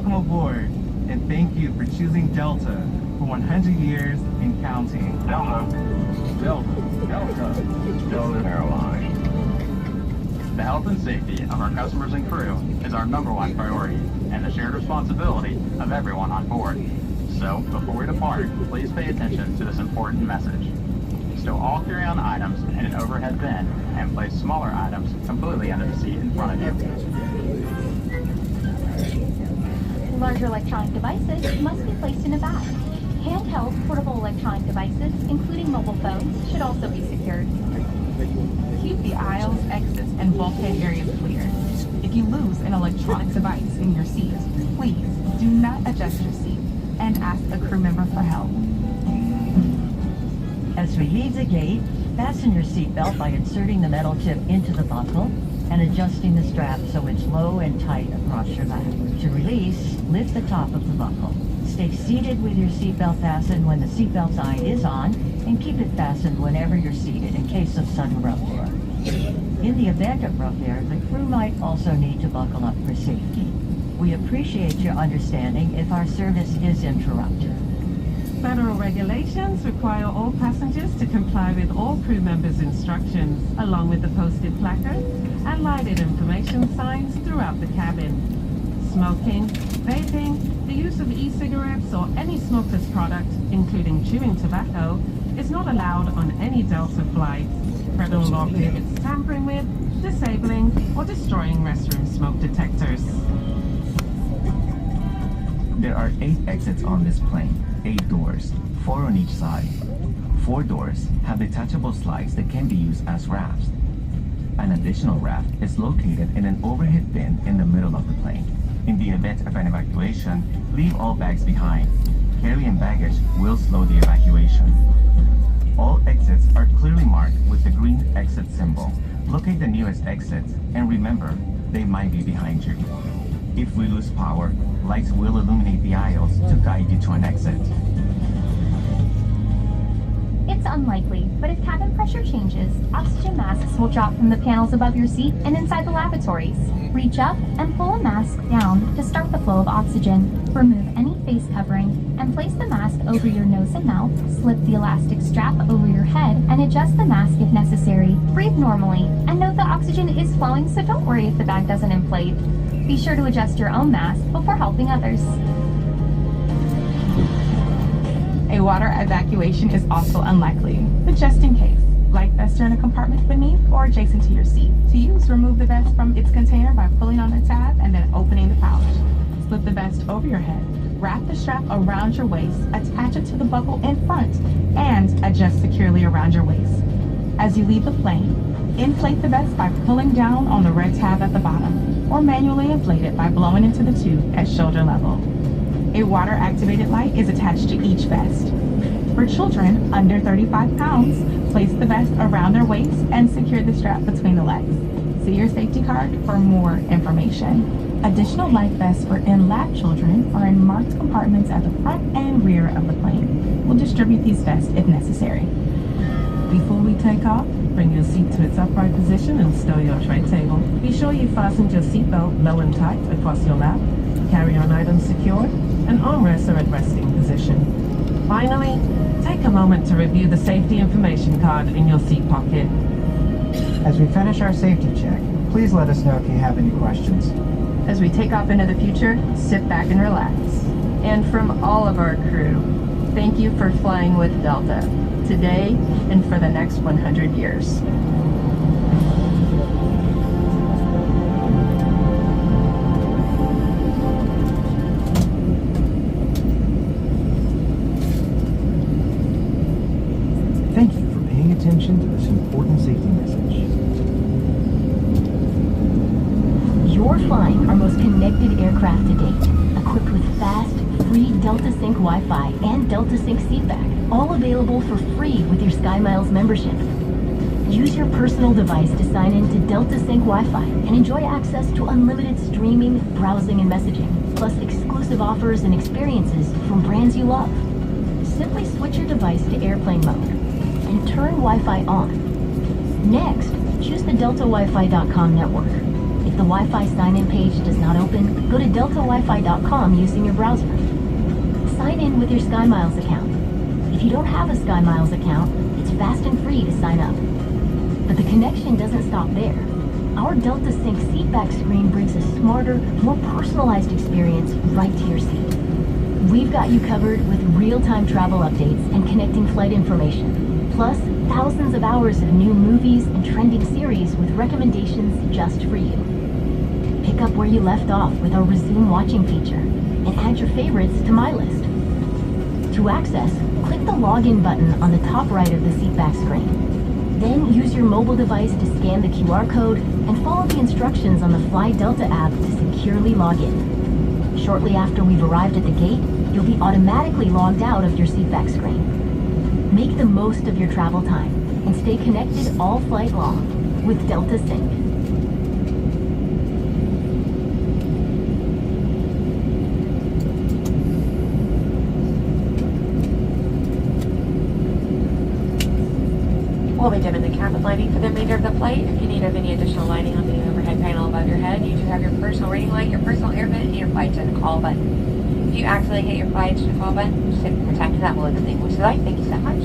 Welcome aboard, and thank you for choosing Delta for 100 years and counting. Delta Airlines. The health and safety of our customers and crew is our #1 priority and the shared responsibility of everyone on board. So, before we depart, please pay attention to this important message. Stow all carry-on items in an overhead bin and place smaller items completely under the seat in front of you. Larger electronic devices must be placed in a bag. Handheld portable electronic devices, including mobile phones, should also be secured. Keep the aisles, exits, and bulkhead areas clear. If you lose an electronic device in your seat, please do not adjust your seat and ask a crew member for help. As we leave the gate, fasten your seatbelt by inserting the metal tip into the buckle and adjusting the strap so it's low and tight across your lap. To release, lift the top of the buckle. Stay seated with your seatbelt fastened when the seatbelt sign is on, and keep it fastened whenever you're seated in case of sudden rough air. In the event of rough air, the crew might also need to buckle up for safety. We appreciate your understanding if our service is interrupted. Federal regulations require all passengers to comply with all crew members' instructions, along with the posted placards and lighted information signs throughout the cabin. Smoking, vaping, the use of e-cigarettes or any smokeless product, including chewing tobacco, is not allowed on any Delta flight. Federal law prohibits tampering with, disabling, or destroying restroom smoke detectors. There are 8 exits on this plane, 8 doors, 4 on each side. 4 doors have detachable slides that can be used as rafts. An additional raft is located in an overhead bin in the middle of the plane. In the event of an evacuation, leave all bags behind. Carry-in baggage will slow the evacuation. All exits are clearly marked with the green exit symbol. Locate the nearest exits and remember, they might be behind you. If we lose power, lights will illuminate the aisles to guide you to an exit. It's unlikely, but if cabin pressure changes, oxygen masks will drop from the panels above your seat and inside the lavatories. Reach up and pull a mask down to start the flow of oxygen. Remove any face covering and place the mask over your nose and mouth. Slip the elastic strap over your head and adjust the mask if necessary. Breathe normally and note that oxygen is flowing, so don't worry if the bag doesn't inflate. Be sure to adjust your own mask before helping others. A water evacuation is also unlikely, but just in case, life vests are in a compartment beneath or adjacent to your seat. To use, remove the vest from its container by pulling on the tab and then opening the pouch. Slip the vest over your head, wrap the strap around your waist, attach it to the buckle in front, and adjust securely around your waist. As you leave the plane, inflate the vest by pulling down on the red tab at the bottom, or manually inflate it by blowing into the tube at shoulder level. A water-activated light is attached to each vest. For children under 35 pounds, place the vest around their waist and secure the strap between the legs. See your safety card for more information. Additional life vests for in-lap children are in marked compartments at the front and rear of the plane. We'll distribute these vests if necessary. Before we take off, bring your seat to its upright position and stow your tray table. Be sure you fastened your seatbelt low and tight across your lap, carry-on items secured, and armrests are at resting position. Finally, take a moment to review the safety information card in your seat pocket. As we finish our safety check, please let us know if you have any questions. As we take off into the future, sit back and relax. And from all of our crew, thank you for flying with Delta, today and for the next 100 years. Thank you for paying attention to this important safety message. You're flying our most connected aircraft to date, equipped with fast, free Delta Sync Wi-Fi and Delta Sync seatback, all available for free with your SkyMiles membership. Use your personal device to sign in to Delta Sync Wi-Fi and enjoy access to unlimited streaming, browsing, and messaging, plus exclusive offers and experiences from brands you love. Simply switch your device to airplane mode and turn Wi-Fi on. Next, choose the DeltaWiFi.com network. If the Wi-Fi sign-in page does not open, go to deltawifi.com using your browser. Sign in with your SkyMiles account. If you don't have a SkyMiles account, it's fast and free to sign up. But the connection doesn't stop there. Our Delta Sync seatback screen brings a smarter, more personalized experience right to your seat. We've got you covered with real-time travel updates and connecting flight information, plus thousands of hours of new movies and trending series with recommendations just for you. Pick up where you left off with our Resume Watching feature and add your favorites to My List. To access, click the Login button on the top right of the seatback screen. Then use your mobile device to scan the QR code and follow the instructions on the Fly Delta app to securely log in. Shortly after we've arrived at the gate, you'll be automatically logged out of your seatback screen. Make the most of your travel time and stay connected all flight long with Delta Sync. We'll be dimming the cabin lighting for the remainder of the flight. If you need any additional lighting on the overhead panel above your head, you do have your personal reading light, your personal air vent, and your flight to the call button. If you accidentally hit your flight to the call button, just hit protect and that will extinguish the light. Thank you so much.